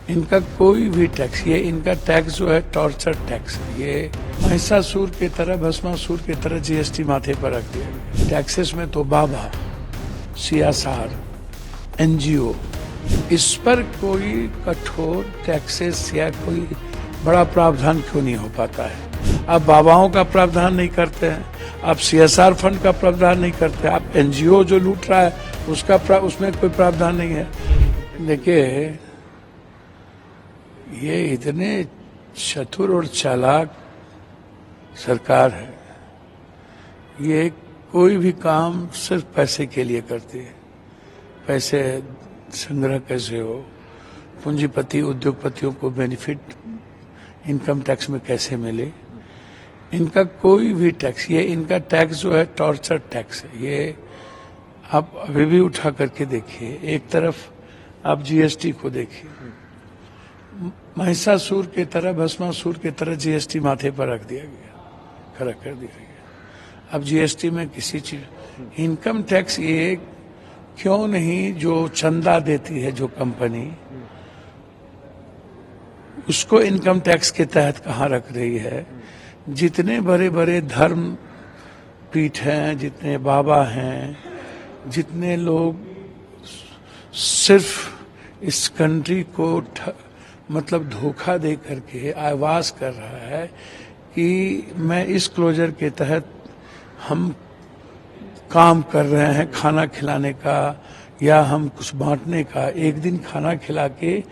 इनका कोई भी टैक्स, ये इनका टैक्स जो है टॉर्चर टैक्स है। ये महिषासुर की तरह, भस्मासुर की तरह जीएसटी माथे पर रख दिया। टैक्सेस में तो बाबा, सीएसआर, एनजीओ, इस पर कोई कठोर टैक्सेस या कोई बड़ा प्रावधान क्यों नहीं हो पाता है? आप बाबाओं का प्रावधान नहीं करते हैं, आप सीएसआर फंड का प्रावधान नहीं करते, आप एनजीओ जो लूट रहा है उसमें कोई प्रावधान नहीं है। देखिए, ये इतने चतुर और चालाक सरकार है, ये कोई भी काम सिर्फ पैसे के लिए करती है। पैसे संग्रह कैसे हो, पूंजीपति उद्योगपतियों को बेनिफिट इनकम टैक्स में कैसे मिले, इनका कोई भी टैक्स, ये इनका टैक्स जो है टॉर्चर टैक्स है। ये आप अभी भी उठा करके देखिए, एक तरफ आप जीएसटी को देखिए, महिषासुर की तरह, भस्मासुर की तरह जीएसटी माथे पर रख दिया गया, खड़ा कर दिया गया। अब जीएसटी में किसी चीज, इनकम टैक्स ये क्यों नहीं, जो चंदा देती है जो कंपनी, उसको इनकम टैक्स के तहत कहाँ रख रही है? जितने बड़े बड़े धर्म पीठ हैं, जितने बाबा हैं, जितने लोग सिर्फ इस कंट्री को मतलब धोखा दे करके आवाज कर रहा है कि मैं इस क्लोजर के तहत हम काम कर रहे हैं, खाना खिलाने का या हम कुछ बांटने का, एक दिन खाना खिला के,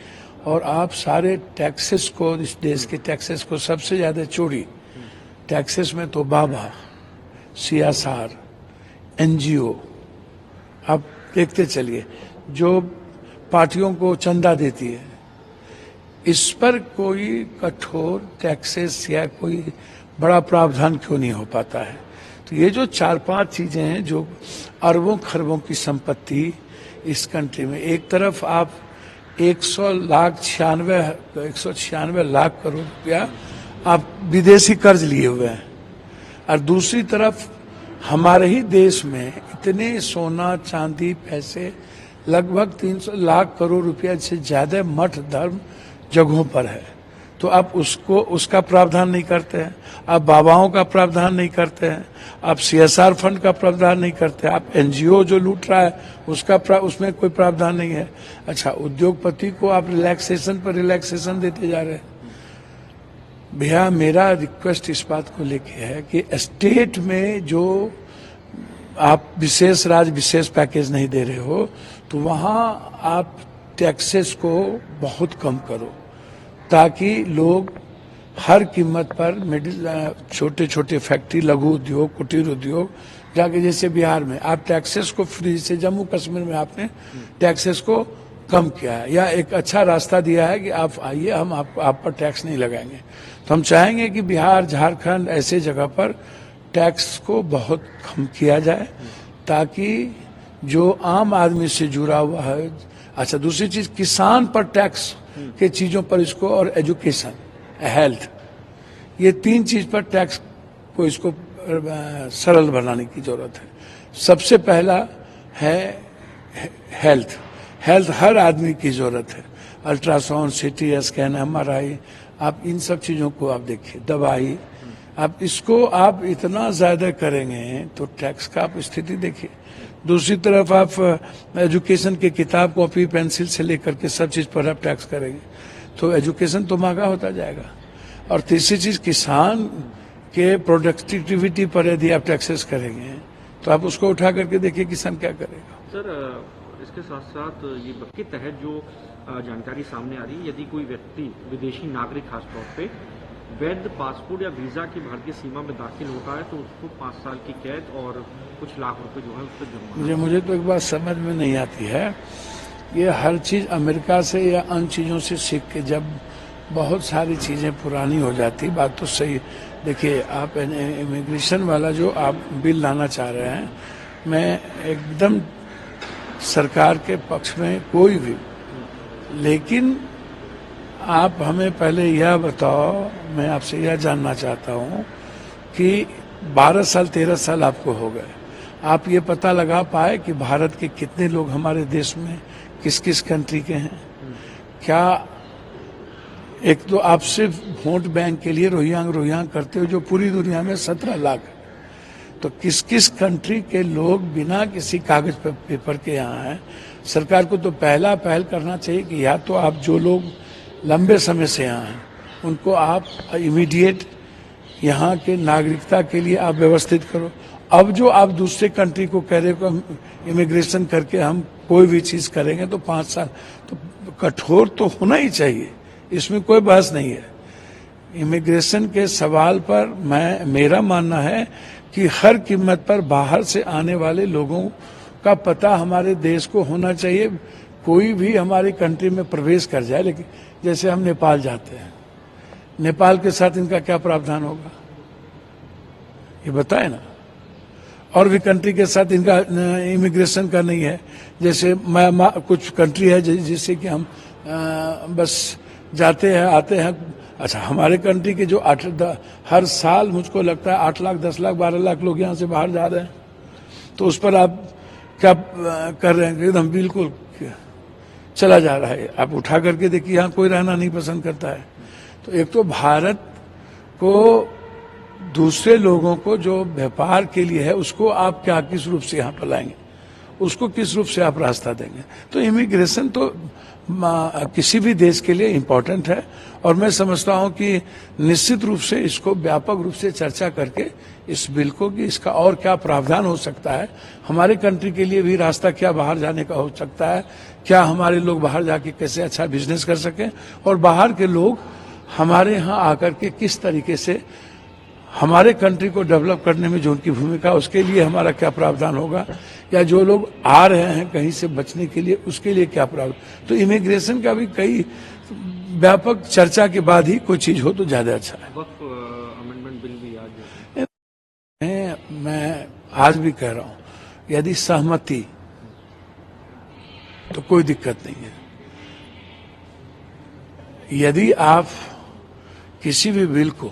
और आप सारे टैक्सेस को, इस देश के टैक्सेस को सबसे ज्यादा चोरी टैक्सेस में तो बाबा, सीएसआर, एनजीओ, आप देखते चलिए, जो पार्टियों को चंदा देती है, इस पर कोई कठोर टैक्सेस या कोई बड़ा प्रावधान क्यों नहीं हो पाता है? तो ये जो 4-5 चीजें हैं, जो अरबों खरबों की संपत्ति इस कंट्री में, एक तरफ आप 196 लाख करोड़ रुपया आप विदेशी कर्ज लिए हुए हैं, और दूसरी तरफ हमारे ही देश में इतने सोना चांदी पैसे, लगभग 300 लाख करोड़ रुपया से ज्यादा मठ धर्म जगहों पर है। तो आप उसका प्रावधान नहीं करते हैं, आप बाबाओं का प्रावधान नहीं करते हैं, आप सीएसआर फंड का प्रावधान नहीं करते, आप एनजीओ जो लूट रहा है उसमें कोई प्रावधान नहीं है। अच्छा, उद्योगपति को आप रिलैक्सेशन पर रिलैक्सेशन देते जा रहे हैं। भैया, मेरा रिक्वेस्ट इस बात को लेके है कि स्टेट में जो आप विशेष विशेष पैकेज नहीं दे रहे हो, तो वहां आप टैक्सेस को बहुत कम करो, ताकि लोग हर कीमत पर छोटे छोटे फैक्ट्री, लघु उद्योग, कुटीर उद्योग जाके, जैसे बिहार में आप टैक्सेस को फ्री से, जम्मू कश्मीर में आपने टैक्सेस को कम किया है, या एक अच्छा रास्ता दिया है कि आप आइए, हम आप पर टैक्स नहीं लगाएंगे। तो हम चाहेंगे कि बिहार, झारखंड, ऐसे जगह पर टैक्स को बहुत कम किया जाए, ताकि जो आम आदमी से जुड़ा हुआ है। अच्छा, दूसरी चीज, किसान पर टैक्स के चीजों पर इसको, और एजुकेशन, हेल्थ, ये 3 चीज पर टैक्स को इसको सरल बनाने की जरूरत है। सबसे पहला है हेल्थ हर आदमी की जरूरत है। अल्ट्रासाउंड, सीटी स्कैन, एमआरआई, आप इन सब चीजों को आप देखिए, दवाई, आप इसको आप इतना ज्यादा करेंगे तो टैक्स का आप स्थिति देखिए। दूसरी तरफ आप एजुकेशन की किताब, कॉपी, पेंसिल से लेकर के सब चीज पर आप टैक्स करेंगे तो एजुकेशन तो महंगा होता जाएगा। और तीसरी चीज, किसान के प्रोडक्टिविटी पर यदि आप टैक्सेस करेंगे तो आप उसको उठा करके देखिए किसान क्या करेगा। सर, इसके साथ साथ ये के तहत जो जानकारी सामने आ रही है, यदि कोई व्यक्ति, विदेशी नागरिक खासतौर पे, वैध पासपोर्ट या वीजा की भारतीय सीमा में दाखिल होता है, तो उसको 5 साल की कैद और कुछ लाख रुपए जो है उसको जुर्माना। मुझे तो एक बात समझ में नहीं आती है, ये हर चीज अमेरिका से या अन्य चीजों से सीख के, जब बहुत सारी चीजें पुरानी हो जाती, बात तो सही। देखिए, आप इमिग्रेशन वाला जो आप बिल लाना चाह रहे हैं, मैं एकदम सरकार के पक्ष में कोई भी, लेकिन आप हमें पहले यह बताओ, मैं आपसे यह जानना चाहता हूं कि 12 साल 13 साल आपको हो गए, आप ये पता लगा पाए कि भारत के कितने लोग हमारे देश में किस किस कंट्री के हैं? क्या एक तो आप सिर्फ वोट बैंक के लिए रोहिंग करते हो, जो पूरी दुनिया में 17 लाख है। तो किस किस कंट्री के लोग बिना किसी कागज पेपर के यहाँ हैं। सरकार को तो पहल करना चाहिए कि या तो आप जो लोग लंबे समय से यहाँ हैं उनको आप इमीडिएट यहाँ के नागरिकता के लिए आप व्यवस्थित करो। अब जो आप दूसरे कंट्री को कह रहे हो इमिग्रेशन करके हम कोई भी चीज करेंगे तो 5 साल, तो कठोर तो होना ही चाहिए, इसमें कोई बहस नहीं है। इमिग्रेशन के सवाल पर मेरा मानना है कि हर कीमत पर बाहर से आने वाले लोगों का पता हमारे देश को होना चाहिए। कोई भी हमारी कंट्री में प्रवेश कर जाए, लेकिन जैसे हम नेपाल जाते हैं, नेपाल के साथ इनका क्या प्रावधान होगा ये बताए ना। और भी कंट्री के साथ इनका इमिग्रेशन का नहीं है। जैसे कुछ कंट्री है जिससे कि हम बस जाते हैं आते हैं। अच्छा, हमारे कंट्री के जो हर साल मुझको लगता है 8 लाख 10 लाख 12 लाख लोग यहाँ से बाहर जा रहे हैं, तो उस पर आप क्या कर रहे हैं? एकदम बिल्कुल चला जा रहा है। आप उठा करके देखिए, यहाँ कोई रहना नहीं पसंद करता है। तो एक तो भारत को दूसरे लोगों को जो व्यापार के लिए है उसको आप क्या किस रूप से यहाँ पर लाएंगे, उसको किस रूप से आप रास्ता देंगे। तो इमिग्रेशन तो किसी भी देश के लिए इम्पोर्टेंट है, और मैं समझता हूँ कि निश्चित रूप से इसको व्यापक रूप से चर्चा करके इस बिल को कि इसका और क्या प्रावधान हो सकता है, हमारे कंट्री के लिए भी रास्ता क्या बाहर जाने का हो सकता है, क्या हमारे लोग बाहर जाके कैसे अच्छा बिजनेस कर सकें, और बाहर के लोग हमारे यहाँ आकर के किस तरीके से हमारे कंट्री को डेवलप करने में जो उनकी भूमिका, उसके लिए हमारा क्या प्रावधान होगा, या जो लोग आ रहे हैं कहीं से बचने के लिए उसके लिए क्या प्रावधान। तो इमिग्रेशन का भी कई व्यापक चर्चा के बाद ही कोई चीज हो तो ज्यादा अच्छा है। वक्फ अमेंडमेंट बिल भी आज मैं आज भी कह रहा हूं, यदि सहमति तो कोई दिक्कत नहीं है। यदि आप किसी भी बिल को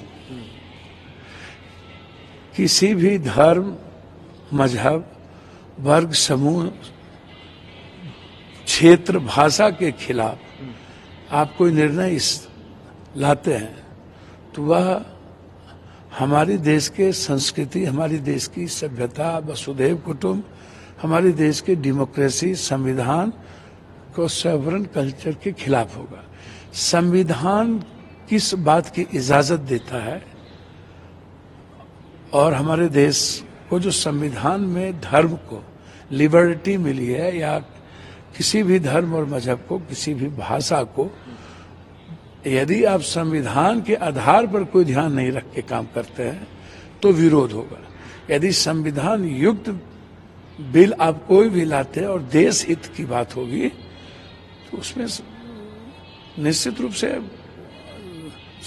किसी भी धर्म, मजहब, वर्ग, समूह, क्षेत्र, भाषा के खिलाफ आप कोई निर्णय लाते हैं, तो वह हमारे देश के संस्कृति, हमारे देश की सभ्यता, वसुधैव कुटुंब, हमारे देश के डेमोक्रेसी, संविधान को सॉवरेन कल्चर के खिलाफ होगा। संविधान किस बात की इजाजत देता है, और हमारे देश को जो संविधान में धर्म को लिबर्टी मिली है, या किसी भी धर्म और मजहब को, किसी भी भाषा को, यदि आप संविधान के आधार पर कोई ध्यान नहीं रख के काम करते हैं तो विरोध होगा। यदि संविधान युक्त बिल आप कोई भी लाते हैं और देश हित की बात होगी तो उसमें निश्चित रूप से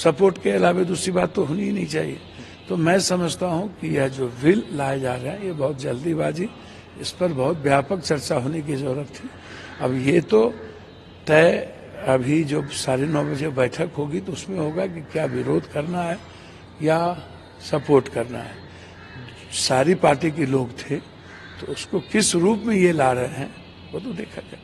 सपोर्ट के अलावा दूसरी बात तो होनी ही नहीं चाहिए। तो मैं समझता हूं कि यह जो बिल लाए जा रहे हैं ये बहुत जल्दीबाजी, इस पर बहुत व्यापक चर्चा होने की जरूरत थी। अब ये तो तय अभी जो 9:30 बजे बैठक होगी तो उसमें होगा कि क्या विरोध करना है या सपोर्ट करना है। सारी पार्टी के लोग थे, तो उसको किस रूप में ये ला रहे हैं वो तो देखा जाए।